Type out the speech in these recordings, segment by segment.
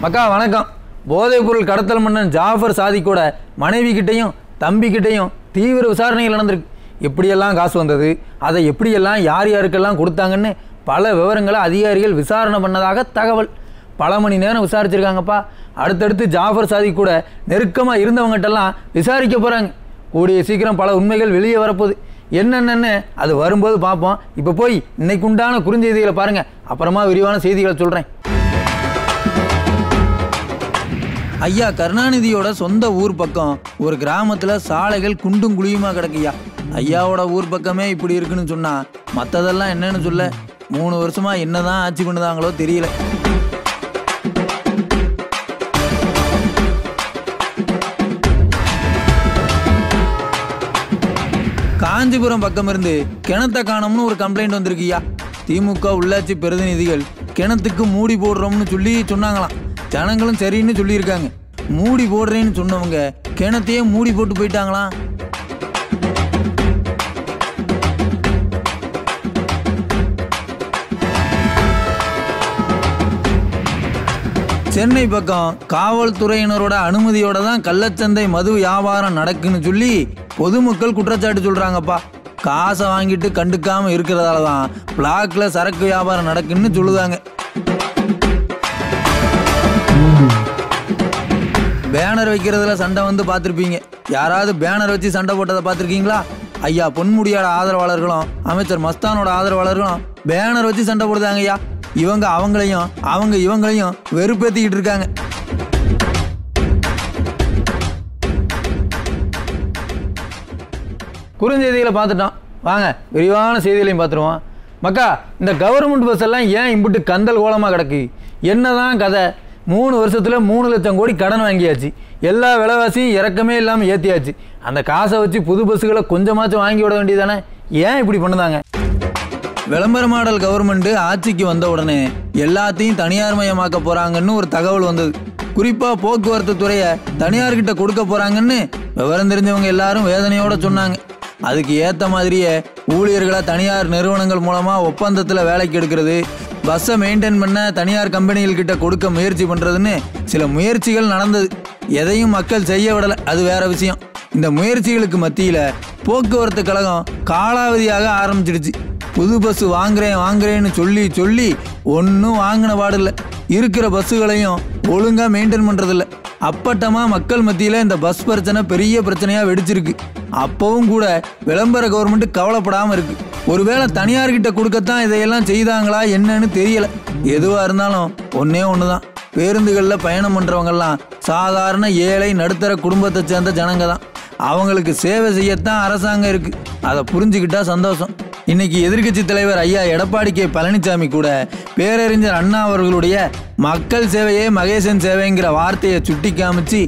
மக்கா வணக்கம். போதைப்பொருள் கடத்தல் மன்னன் ஜாஃபர் சாதிக்கோட மனைவி கிட்டையும் தம்பி கிட்டையும் தீவிர விசாரணைகள் நடந்திருக்கு. எப்படியெல்லாம் காசு வந்தது, அதை எப்படியெல்லாம் யார் யாருக்கெல்லாம் கொடுத்தாங்கன்னு பல விவரங்களை அதிகாரிகள் விசாரணை பண்ணதாக தகவல். பல மணி நேரம் விசாரிச்சிருக்காங்கப்பா. அடுத்தடுத்து ஜாஃபர் சாதிக் கூட நெருக்கமாக இருந்தவங்ககிட்டலாம் விசாரிக்க போகிறாங்க. கூடிய சீக்கிரம் பல உண்மைகள் வெளியே வரப்போகுது. என்னென்னு அது வரும்போது பார்ப்போம். இப்போ போய் இன்னைக்கு உண்டான குறுஞ்செய்திகளை பாருங்கள், அப்புறமா விரிவான செய்திகளை சொல்கிறேன். ஐயா கருணாநிதியோட சொந்த ஊர் பக்கம் ஒரு கிராமத்தில் சாலைகள் குண்டும் குழியுமா கிடக்குயா. ஐயாவோட ஊர் பக்கமே இப்படி இருக்குன்னு சொன்னால் மற்றதெல்லாம் என்னன்னு சொல்ல. 3 வருஷமா என்னதான் ஆட்சி பண்ணுதாங்களோ தெரியல. காஞ்சிபுரம் பக்கம் இருந்து கிணத்த காணோம்னு ஒரு கம்ப்ளைண்ட் வந்திருக்குயா. திமுக உள்ளாட்சி பிரதிநிதிகள் கிணத்துக்கு மூடி போடுறோம்னு சொன்னாங்களாம். ஜனங்களும் சரின்னு சொல்லியிருக்காங்க. மூடி போடுறேன்னு சொன்னவங்க கிணத்தையே மூடி போட்டு போயிட்டாங்களாம். சென்னை பக்கம் காவல்துறையினரோட அனுமதியோட தான் கள்ளச்சந்தை மது வியாபாரம் நடக்குன்னு சொல்லி பொதுமக்கள் குற்றச்சாட்டு சொல்றாங்கப்பா. காசை வாங்கிட்டு கண்டுக்காம இருக்கிறதால தான் பிளாக்ல சரக்கு வியாபாரம் நடக்குன்னு சொல்லுதாங்க. பேனர் வைக்கிறதுல சண்டை வந்து பார்த்துருப்பீங்க. யாராவது பேனர் வச்சு சண்டை போட்டதை பார்த்துருக்கீங்களா? ஐயா பொன்முடியோட ஆதரவாளர்களும் அமைச்சர் மஸ்தானோட ஆதரவாளர்களும் பேனர் வச்சு சண்டை போடுதாங்க ஐயா. இவங்க அவங்களையும் அவங்க இவங்களையும் வெறுப்பேற்றிக்கிட்டு இருக்காங்க. குறுஞ்செய்திகளை பார்த்துட்டோம், வாங்க விரிவான செய்திகளையும் பார்த்துருவோம். மக்கா, இந்த கவர்மெண்ட் பஸ் எல்லாம் ஏன் இம்பிட்டு கந்தல் கோலமாக கிடக்கு? என்னதான் கதை? 3 வருஷத்தில் 3 லட்சம் கோடி கடன் வாங்கியாச்சு. எல்லா விலைவாசியும் இறக்கமே இல்லாமல் ஏற்றியாச்சு. அந்த காசை வச்சு புது பஸ்ஸுகளை கொஞ்சமாச்சும் வாங்கி விட வேண்டியதானே? ஏன் இப்படி பண்ணுதாங்க? விளம்பர மாடல் கவர்மெண்ட்டு ஆட்சிக்கு வந்த உடனே எல்லாத்தையும் தனியார் மயமாக்க போகிறாங்கன்னு ஒரு தகவல் வந்தது. குறிப்பாக போக்குவரத்து துறையை தனியார்கிட்ட கொடுக்க போகிறாங்கன்னு விவரம் தெரிஞ்சவங்க எல்லாரும் வேதனையோடு சொன்னாங்க. அதுக்கு ஏற்ற மாதிரியே ஊழியர்களை தனியார் நிறுவனங்கள் மூலமாக ஒப்பந்தத்தில் வேலைக்கு எடுக்கிறது, பஸ்ஸை மெயின்டைன் பண்ண தனியார் கம்பெனிகள்கிட்ட கொடுக்க முயற்சி பண்ணுறதுன்னு சில முயற்சிகள் நடந்தது. எதையும் மக்கள் செய்ய விடலை, அது வேற விஷயம். இந்த முயற்சிகளுக்கு மத்தியில் போக்குவரத்து கழகம் காலாவதியாக ஆரம்பிச்சிடுச்சு. புது பஸ் வாங்குறேன்னு சொல்லி ஒன்றும் வாங்கின பாடில்லை. இருக்கிற பஸ்ஸுகளையும் ஒழுங்காக மெயின்டைன் பண்ணுறதில்ல. அப்பட்டமாக மக்கள் மத்தியில் இந்த பஸ் பிரச்சனை பெரிய பிரச்சனையாக வெடிச்சிருக்கு. அப்பவும் கூட விளம்பர கவர்மெண்ட் கவலைப்படாமல் இருக்கு. ஒருவேளை தனியார்கிட்ட கொடுக்கத்தான் இதையெல்லாம் செய்தாங்களா என்னன்னு தெரியல. எதுவாக இருந்தாலும் ஒன்றே ஒன்று தான், பேருந்துகளில் பயணம் பண்ணுறவங்கெல்லாம் சாதாரண ஏழை நடுத்தர குடும்பத்தை சேர்ந்த ஜனங்க தான். அவங்களுக்கு சேவை செய்யத்தான் அரசாங்கம் இருக்குது. அதை புரிஞ்சுக்கிட்டா சந்தோஷம். இன்னைக்கு எதிர்க்கட்சி தலைவர் ஐயா எடப்பாடி கே பழனிசாமி கூட பேரறிஞர் அண்ணா அவர்களுடைய மக்கள் சேவையே மகேசன் சேவைங்கிற வார்த்தையை சுட்டி காமிச்சு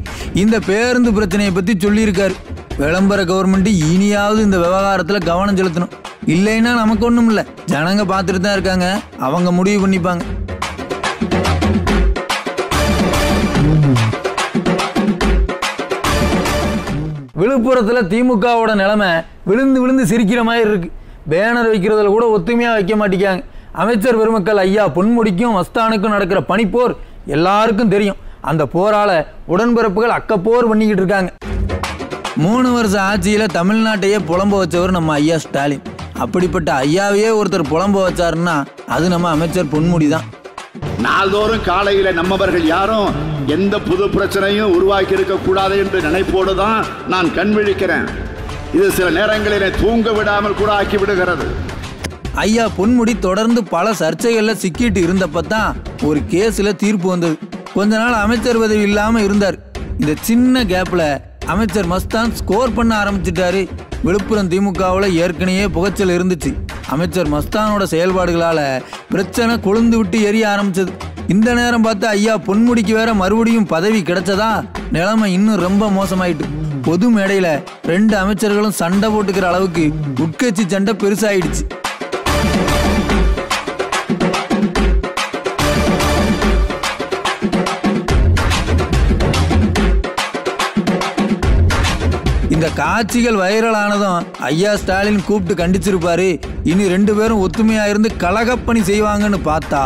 இந்த பேருந்து பிரச்சனையை பற்றி சொல்லியிருக்காரு. விளம்பர கவர்மெண்ட் இனியாவது இந்த விவகாரத்தில் கவனம் செலுத்தணும். இல்லைன்னா நமக்கு ஒன்றும் இல்லை, ஜனங்க பார்த்துட்டு தான் இருக்காங்க, அவங்க முடிவு பண்ணிப்பாங்க. விழுப்புரத்தில் திமுகவோட நிலைமை விழுந்து சிரிக்கிற மாதிரி இருக்கு. பேனர் வைக்கிறதுல கூட ஒத்துமையாக வைக்க மாட்டேங்காங்க. அமைச்சர் பெருமக்கள் ஐயா பொன்முடிக்கும் மஸ்தானுக்கும் நடக்கிற பனிப்போர் எல்லாருக்கும் தெரியும். அந்த போரால் உடன்பிறப்புகள் அக்கப்போர் பண்ணிக்கிட்டு இருக்காங்க. 3 வருஷ ஆட்சியில் தமிழ்நாட்டையே புலம்ப வச்சவர் நம்ம ஐயா ஸ்டாலின். அப்படிப்பட்ட ஐயாவையே ஒருத்தர் புலம்ப வச்சாருன்னா அது நம்ம அமைச்சர் பொன்முடி தான். நாள்தோறும் காலையில் நம்மவர்கள் யாரும் எந்த புது பிரச்சனையும் உருவாக்கி இருக்க கூடாது என்று நினைப்போடு தான் நான் கண் விழிக்கிறேன். இது சில நேரங்களில் தூங்க விடாமல் கூட ஆக்கி விடுகிறது. ஐயா பொன்முடி தொடர்ந்து பல சர்ச்சைகளில் சிக்கிட்டு இருந்தப்ப தான் ஒரு கேஸில் தீர்ப்பு வந்தது. கொஞ்ச நாள் அமைச்சர் பதவி இல்லாமல் இருந்தார். இந்த சின்ன கேப்பில் அமைச்சர் மஸ்தான் ஸ்கோர் பண்ண ஆரம்பிச்சிட்டாரு. விழுப்புரம் திமுகவில் ஏற்கனவே புகைச்சல் இருந்துச்சு. அமைச்சர் மஸ்தானோட செயல்பாடுகளால் பிரச்சனை கொழுந்து விட்டு எரிய ஆரம்பிச்சது. இந்த நேரம் பார்த்து ஐயா பொன்முடிக்கு வேற மறுபடியும் பதவி கிடைச்சதா நிலைமை இன்னும் ரொம்ப மோசமாயிட்டு. பொது மேடையில் 2 அமைச்சர்களும் சண்டை போட்டுக்கிற அளவுக்கு உட்கட்சி சண்டை பெருசாயிடுச்சு. இந்த காட்சிகள் வைரலானதும் ஐயா ஸ்டாலின் கூப்பிட்டு கண்டிச்சிருப்பாரு. இனி 2 பேரும் ஒத்துமையா இருந்து கலகப்பணி செய்வாங்கன்னு பார்த்தா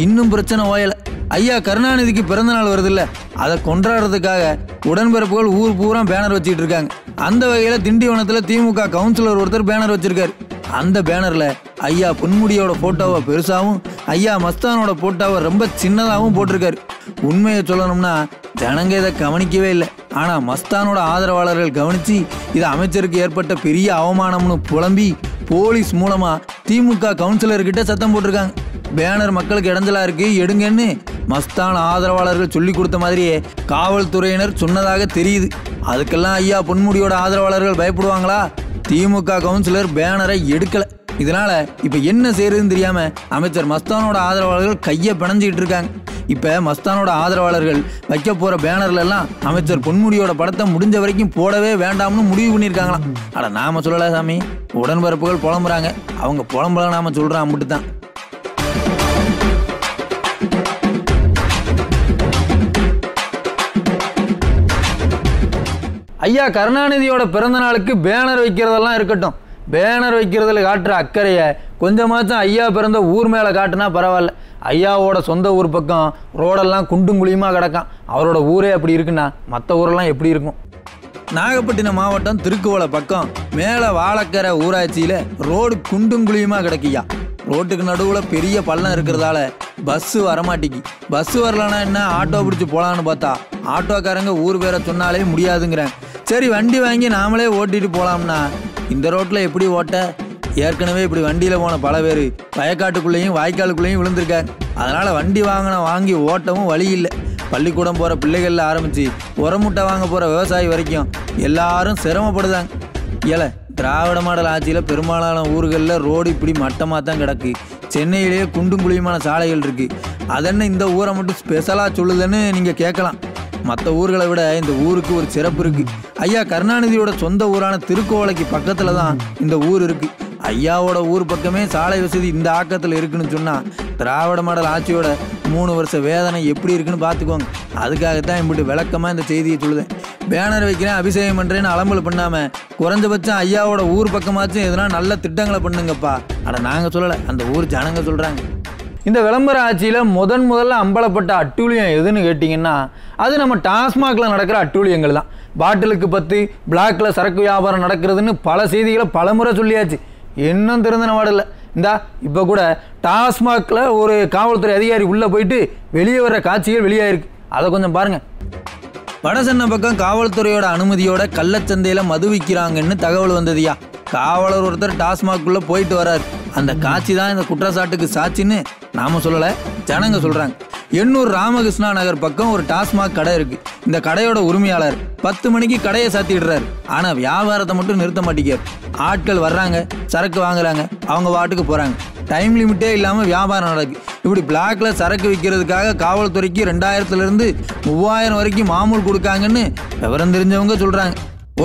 இன்னும் பிரச்சனை ஓயல. ஐயா கருணாநிதிக்கு பிறந்த நாள் வருதில்ல, அதை கொண்டாடுறதுக்காக உடன்பிறப்புகள் ஊர் பூரா பேனர் வச்சுக்கிட்டு இருக்காங்க. அந்த வகையில் திண்டிவனத்தில் திமுக கவுன்சிலர் ஒருத்தர் பேனர் வச்சிருக்காரு. அந்த பேனரில் ஐயா பொன்முடியோட ஃபோட்டோவை பெருசாகவும் ஐயா மஸ்தானோட ஃபோட்டோவை ரொம்ப சின்னதாகவும் போட்டிருக்காரு. உண்மையை சொல்லணும்னா ஜனங்க இதை கவனிக்கவே இல்லை. ஆனால் மஸ்தானோட ஆதரவாளர்கள் கவனித்து இது அமைச்சருக்கு ஏற்பட்ட பெரிய அவமானம்னு புலம்பி போலீஸ் மூலமாக திமுக கவுன்சிலர்கிட்ட சத்தம் போட்டிருக்காங்க. பேனர் மக்களுக்கு இடைஞ்சலா இருக்கு, எடுங்கன்னு மஸ்தான் ஆதரவாளர்கள் சொல்லி கொடுத்த மாதிரியே காவல்துறையினர் சொன்னதாக தெரியுது. அதுக்கெல்லாம் ஐயா பொன்முடியோட ஆதரவாளர்கள் பயப்படுவாங்களா? திமுக கவுன்சிலர் பேனரை எடுக்கல. இதனால இப்ப என்ன செய்யறதுன்னு தெரியாம அமைச்சர் மஸ்தானோட ஆதரவாளர்கள் கையை பிணைஞ்சிக்கிட்டு இருக்காங்க. இப்ப மஸ்தானோட ஆதரவாளர்கள் வைக்க போற பேனர்ல எல்லாம் அமைச்சர் பொன்முடியோட படத்தை முடிஞ்ச வரைக்கும் போடவே வேண்டாம்னு முடிவு பண்ணியிருக்காங்களாம். அட நாம சொல்லல சாமி, உடன்பிறப்புகள் புலம்புறாங்க. அவங்க புலம்புல நாம சொல்றோம் அம்பிட்டு தான். ஐயா கருணாநிதியோட பிறந்த நாளுக்கு பேனர் வைக்கிறதெல்லாம் இருக்கட்டும், பேனர் வைக்கிறதுல காட்டுற அக்கறையை கொஞ்சமாச்சும் ஐயா பிறந்த ஊர் மேலே காட்டுனா பரவாயில்ல. ஐயாவோட சொந்த ஊர் பக்கம் ரோடெல்லாம் குண்டும் குழியுமாக கிடக்கான். அவரோட ஊரே அப்படி இருக்குன்னா மற்ற ஊரெல்லாம் எப்படி இருக்கும்? நாகப்பட்டினம் மாவட்டம் திருக்குவளை பக்கம் மேலே வாழக்கரை ஊராட்சியில் ரோடு குண்டும் குழியுமாக கிடக்கியா. ரோட்டுக்கு நடுவில் பெரிய பள்ளம் இருக்கிறதால பஸ்ஸு வரமாட்டிக்கு. பஸ்ஸு வரலன்னா என்ன, ஆட்டோ பிடிச்சி போகலான்னு பார்த்தா ஆட்டோக்காரங்க ஊர் பேரை சொன்னாலே முடியாதுங்கிறேன். சரி வண்டி வாங்கி நாமளே ஓட்டிட்டு போகலாம்னா இந்த ரோட்டில் எப்படி ஓட்ட? ஏற்கனவே இப்படி வண்டியில் போன பல பேர் வயக்காட்டுக்குள்ளேயும் வாய்க்காலுக்குள்ளேயும் விழுந்திருக்காங்க. அதனால் வண்டி வாங்கி ஓட்டவும் வழி இல்லை. பள்ளிக்கூடம் போகிற பிள்ளைகளில் ஆரம்பித்து உரமுட்டை வாங்க போகிற விவசாயி வரைக்கும் எல்லாரும் சிரமப்படுதாங்க. ஏல திராவிட மாடல் ஆட்சியில் பெரும்பாலான ஊர்களில் ரோடு இப்படி மட்டமாக தான் கிடக்கு. சென்னையிலேயே குண்டும் குழியுமான சாலைகள் இருக்குது. அதென்ன இந்த ஊரை மட்டும் ஸ்பெஷலாக சொல்லுதுன்னு நீங்கள் கேட்கலாம். மற்ற ஊர்களை விட இந்த ஊருக்கு ஒரு சிறப்பு இருக்குது. ஐயா கருணாநிதியோட சொந்த ஊரான திருக்கோவளைக்கு பக்கத்தில் தான் இந்த ஊர் இருக்குது. ஐயாவோட ஊர் பக்கமே சாலை வசதி இந்த ஆக்கத்தில் இருக்குன்னு சொன்னால் திராவிட மாடல் ஆட்சியோட 3 வருஷ வேதனை எப்படி இருக்குன்னு பார்த்துக்கோங்க. அதுக்காகத்தான் இப்படி விளக்கமாக இந்த செய்தியை சொல்லுதேன். பேனர் வைக்கிறேன், அபிஷேகம் பண்ணுறேன்னு அலம்பல் பண்ணாமல் குறைஞ்சபட்சம் ஐயாவோட ஊர் பக்கமாச்சும் எதனா நல்ல திட்டங்களை பண்ணுங்கப்பா. ஆனால் நாங்கள் சொல்லலை, அந்த ஊர் ஜனங்க சொல்கிறாங்க. இந்த விளம்பர ஆட்சியில் முதல்ல அம்பலப்பட்ட அட்டூழியம் எதுன்னு கேட்டிங்கன்னா அது நம்ம டாஸ்மாகில் நடக்கிற அட்டூழியங்கள் தான். பாட்டிலுக்கு 10 பிளாக்ல சரக்கு வியாபாரம் நடக்கிறதுன்னு பல செய்திகளை பலமுறை சொல்லியாச்சு. இன்னும் திருந்தின மாடல. இந்தா இப்போ கூட டாஸ்மாகில் ஒரு காவல்துறை அதிகாரி உள்ளே போயிட்டு வெளியே வர்ற காட்சிகள் வெளியாயிருக்கு. அதை கொஞ்சம் பாருங்கள். வடசென்னை பக்கம் காவல்துறையோட அனுமதியோட கள்ளச்சந்தையில் மது விற்கிறாங்கன்னு தகவல் வந்ததுயா. காவலர் ஒருத்தர் டாஸ்மாக்குள்ளே போயிட்டு வராரு. அந்த காட்சி தான் இந்த குற்றச்சாட்டுக்கு சாட்சின்னு நாம சொல்லலை, ஜனங்க சொல்கிறாங்க. எண்ணூர் ராமகிருஷ்ணா நகர் பக்கம் ஒரு டாஸ்மாக் கடை இருக்குது. இந்த கடையோட உரிமையாளர் 10 மணிக்கு கடையை சாத்திடுறாரு. ஆனால் வியாபாரத்தை மட்டும் நிறுத்த மாட்டேங்கிறார். ஆட்கள் வர்றாங்க, சரக்கு வாங்குறாங்க, அவங்க வாட்டுக்கு போகிறாங்க. டைம் லிமிட்டே இல்லாமல் வியாபாரம் நடக்குது. இப்படி பிளாக்ல சரக்கு விற்கிறதுக்காக காவல்துறைக்கு 2000லேருந்து 3000 வரைக்கும் மாமூல் கொடுக்காங்கன்னு விவரம் தெரிஞ்சவங்க சொல்கிறாங்க.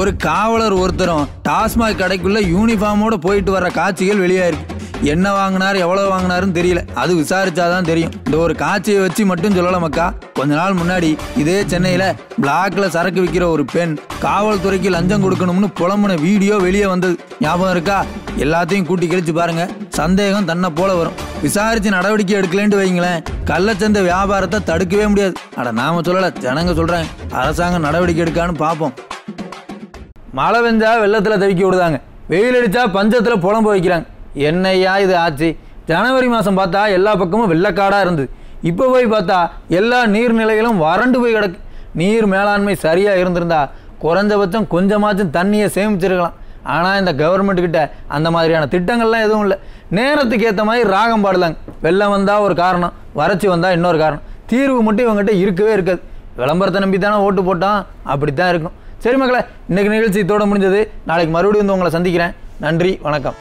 ஒரு காவலர் ஒருத்தரும் டாஸ்மாக் கடைக்குள்ள யூனிஃபார்மோட போயிட்டு வர்ற காட்சிகள் வெளியாயிருக்கு. என்ன வாங்கினார், எவ்வளோ வாங்கினாருன்னு தெரியல, அது விசாரிச்சாதான் தெரியும். இந்த ஒரு காட்சியை வச்சு மட்டும் சொல்லலாமக்கா. கொஞ்ச நாள் முன்னாடி இதே சென்னையில் பிளாக்ல சரக்கு விற்கிற ஒரு பெண் காவல்துறைக்கு லஞ்சம் கொடுக்கணும்னு புலம்புன வீடியோ வெளியே வந்தது. ஞாபகம் இருக்கா? எல்லாத்தையும் கூட்டி கழிச்சு பாருங்க, சந்தேகம் தன்னை போல வரும். விசாரிச்சு நடவடிக்கை எடுக்கலன்ட்டு வைங்களேன், கள்ளச்சந்தை வியாபாரத்தை தடுக்கவே முடியாது. அட நாம சொல்லலை, ஜனங்க சொல்கிறாங்க. அரசாங்கம் நடவடிக்கை எடுக்கான்னு பார்ப்போம். மழை பெஞ்சா வெள்ளத்தில் தவிக்க விடுதாங்க, வெயில் அடித்தா பஞ்சத்தில் புலம்பு வைக்கிறாங்க. என்னையா இது ஆச்சு? ஜனவரி மாதம் பார்த்தா எல்லா பக்கமும் வெள்ளக்காடாக இருந்தது. இப்போ போய் பார்த்தா எல்லா நீர்நிலைகளும் வறண்டு போய் கிடக்கு. நீர் மேலாண்மை சரியாக இருந்திருந்தா குறைஞ்சபட்சம் கொஞ்சமாச்சும் தண்ணியை சேமிச்சிருக்கலாம். ஆனால் இந்த கவர்மெண்ட்டுக்கிட்ட அந்த மாதிரியான திட்டங்கள்லாம் எதுவும் இல்லை. நேரத்துக்கு ஏற்ற மாதிரி ராகம் பாடுதாங்க. வெள்ளம் வந்தால் ஒரு காரணம், வறட்சி வந்தால் இன்னொரு காரணம். தீர்வு மட்டும் இவங்ககிட்ட இருக்கவே இருக்காது. விளம்பரத்தை நம்பி தானே ஓட்டு போட்டோம், அப்படி தான் இருக்கும். சரி மக்களே, இன்றைக்கி நிகழ்ச்சி இதோட முடிஞ்சது. நாளைக்கு மறுபடியும் வந்து உங்களை சந்திக்கிறேன். நன்றி, வணக்கம்.